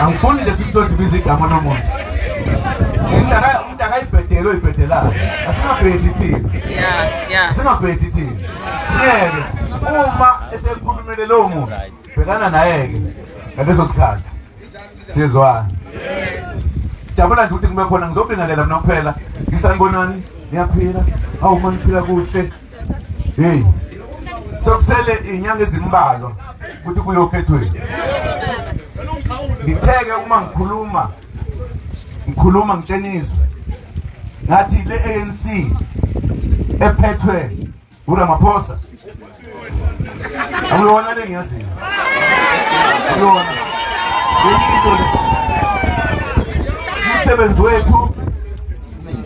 Angifuni nje sihlosibiza igama nomuntu. Umuntu akayibhedela oyibhedelayo. Asingabhedi thina. Yeah. Singabhedi thina. Ngeke uma esekhulumele lo muntu bhekana naye-ke ngaleso sikhathi. Sizwana. Jabula nje ukuthi kube khona ngizobingelela mina kuphela. Ngisanibonani? Niyaphila? Hawu maniphila kuhle. Hey. Sokusele inyanga ezimbalwa ukuthi kuyokhethwe. Ngitheke uma ngikhuluma ngitshenizwe ngathi le ANC ephethwe uRamaphosa awuyona le ngiyaziyo uyona umsebenzi wethu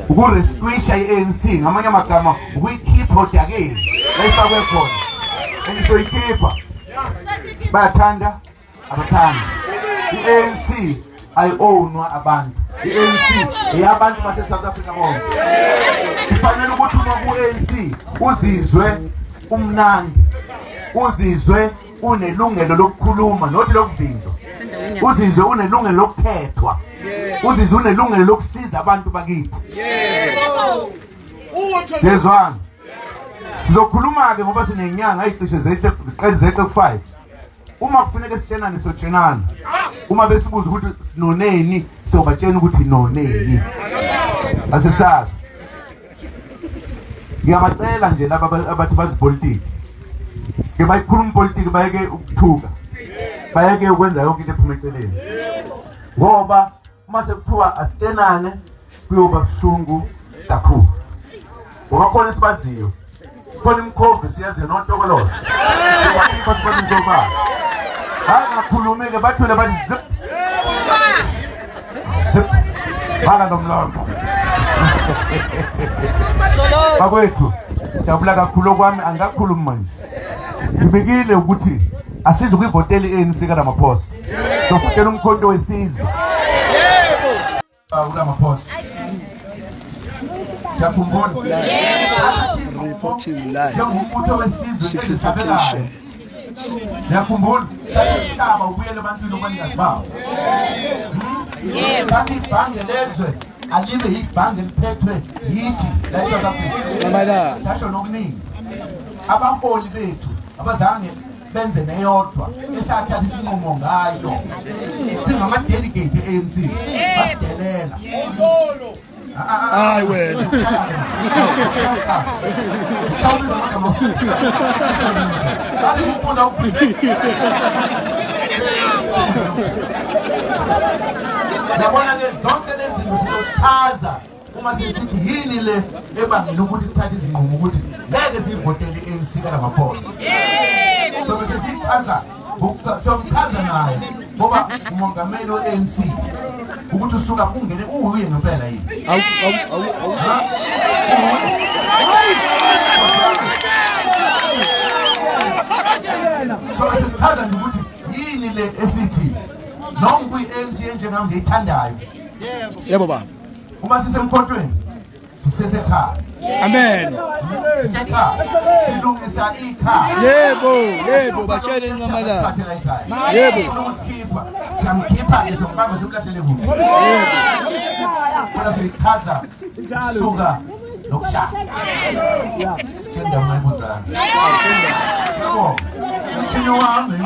ukurestricta i-ANC ngamanye amagama ukuyikhipha odakeni la ifakwe khona engizoyikhipha bayathanda abathanda i-ANC ayi-ownwa abantu i-ANC eyabantu base-South Africa bonke kufanele ukuthi uma ku-ANC uzizwe umnandi uzizwe unelungelo lokukhuluma nothi lokuvinjwa uzizwe unelungelo lokukhethwa uzizwe unelungelo lokusiza abantu bakithi siyezwana sizokhuluma-ke ngoba sinenyanga eyicishe zeqe ku-5 uma kufuneka sitshenane sotshenana uma besibuza ukuthi sinoneni siyobatshena ukuthi noneni asisazi ngiyabacela nje laba abathi bazipolitiki ke bayikhuluma ipolitiki bayeke ukuthuka bayeke ukwenza yonke into ephuma eceleni ngoba uma sekuthiwa asitshenane kuyoba buhlungu kakhulu ngoba khona esibaziyo khona imkhove siyaziyo nontokoloza ngoba sibona njengoba bangakhulumi-ke bathule bathi zip baka nomlomo bakwethu jabula kakhulu okwami angakhulumi manje ngibikile ukuthi asize ukuyivotela i-ANC kaRamaphosa sovotela umkhonto wesizwe uRamaphosa siyakhumbula njengomuntu wesizwe ezisabekayo niyakhumbula umhlaba ubuyele ebantwini abanikazi bawo sathi ibhange lezwe alibe yibhange liphethwe yithi la eSouth Africa sasho nokuningi abaholi bethu abazange benze neyodwa esathatha isinqumo ngayo singama-delegate e-ANC basidelela hayi wena yabona-ke zonke lezi zinto sizozichaza uma sisithi yini le ebangela ukuthi sithathe izinqumo ukuthi ngeke siyivotele i-ANC kaRamaphosa sobe sesiyichaza somchaza naye ngoba umongameli we-ANC ukuthi usuka kungene uye ngempela yini sobe sesichaza nje ukuthi yini le esithi noma kuyi-ANC enjengami ngiyithandayo yebo baba uma sisemkhontweni sisesekhaya amen sisekhaya silungisa ikhaya yebo batshele incamala yebo ukusikhipha siyamkhipha-ke sombamba simlahlele kuhle kodwa siyichaza suka nokuhlala sendawo ayibuzana yabo mshini wami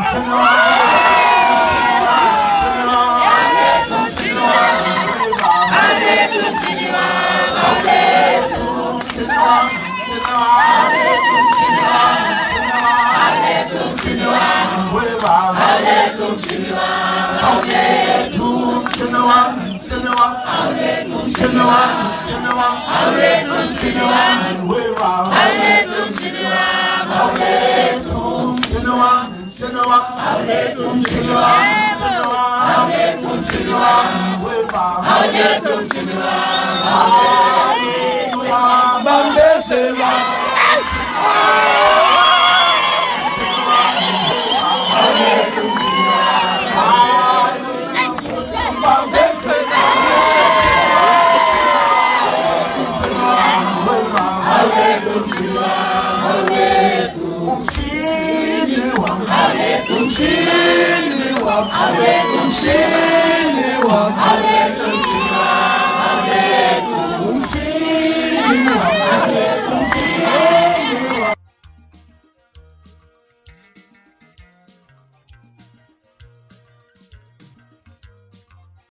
Umshini wami